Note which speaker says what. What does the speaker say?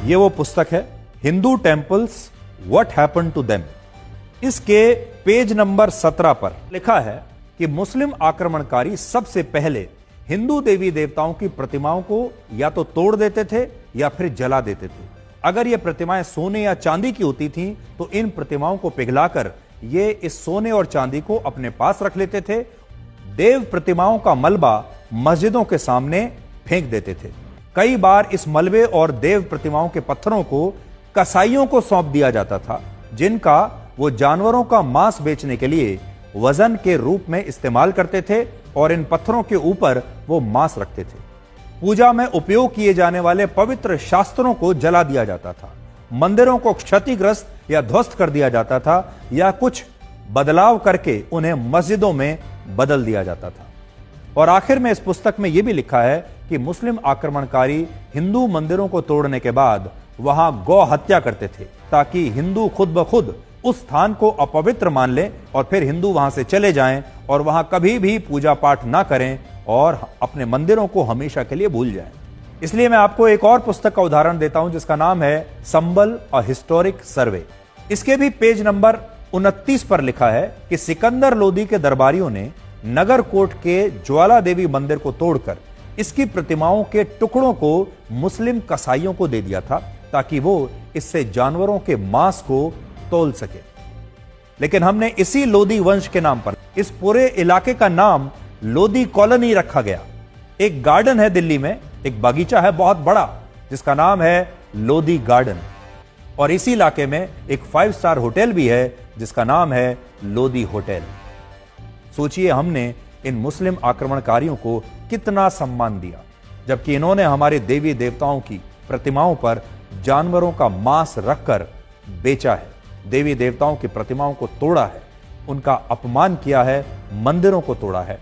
Speaker 1: ये वो पुस्तक है Hindu temples what happened to them. इसके पेज नंबर 17 पर लिखा है कि मुस्लिम आक्रमणकारी सबसे पहले हिंदू देवी देवताओं की प्रतिमाओं को या तो तोड़ देते थे या फिर जला देते थे। अगर ये प्रतिमाएं सोने या चांदी की होती थीं तो इन प्रतिमाओं को पिघलाकर ये इस सोने और चांदी को अपने पास रख लेते थे। देव प्रतिमाओं का मलबा मस्जिदों के सामने फेंक देते थे। कई बार इस मलबे और देव प्रतिमाओं के पत्थरों को कसाईयों को सौंप दिया जाता था, जिनका वो जानवरों का मांस बेचने के लिए वजन के रूप में इस्तेमाल करते थे और इन पत्थरों के ऊपर वो मांस रखते थे। पूजा में उपयोग किए जाने वाले पवित्र शास्त्रों को जला दिया जाता था। मंदिरों को क्षतिग्रस्त या ध्वस्त कर दिया जाता था या कुछ बदलाव करके उन्हें मस्जिदों में बदल दिया जाता था। और आखिर में इस पुस्तक में यह भी लिखा है कि मुस्लिम आक्रमणकारी हिंदू मंदिरों को तोड़ने के बाद वहां गौ हत्या करते थे ताकि हिंदू खुद ब खुद उस स्थान को अपवित्र मान लें और फिर हिंदू वहां से चले जाएं और वहां कभी भी पूजा पाठ ना करें और अपने मंदिरों को हमेशा के लिए भूल जाएं। इसलिए मैं आपको एक और पुस्तक का उदाहरण देता हूं जिसका नाम है संबल अ हिस्टोरिक सर्वे। इसके भी पेज नंबर 29 पर लिखा है कि सिकंदर लोदी के दरबारियों ने नगर कोट के ज्वाला देवी मंदिर को तोड़कर इसकी प्रतिमाओं के टुकड़ों को मुस्लिम कसाईयों को दे दिया था ताकि वो इससे जानवरों के मांस को तौल सके। लेकिन हमने इसी लोदी वंश के नाम पर इस पूरे इलाके का नाम लोदी कॉलोनी रखा गया। एक गार्डन है दिल्ली में, एक बागीचा है बहुत बड़ा जिसका नाम है लोदी गार्डन, और इसी इलाके में एक 5 स्टार होटल भी है जिसका नाम है लोदी होटल। सोचिए हमने इन मुस्लिम आक्रमणकारियों को कितना सम्मान दिया, जबकि इन्होंने हमारे देवी देवताओं की प्रतिमाओं पर जानवरों का मांस रखकर बेचा है, देवी देवताओं की प्रतिमाओं को तोड़ा है, उनका अपमान किया है, मंदिरों को तोड़ा है।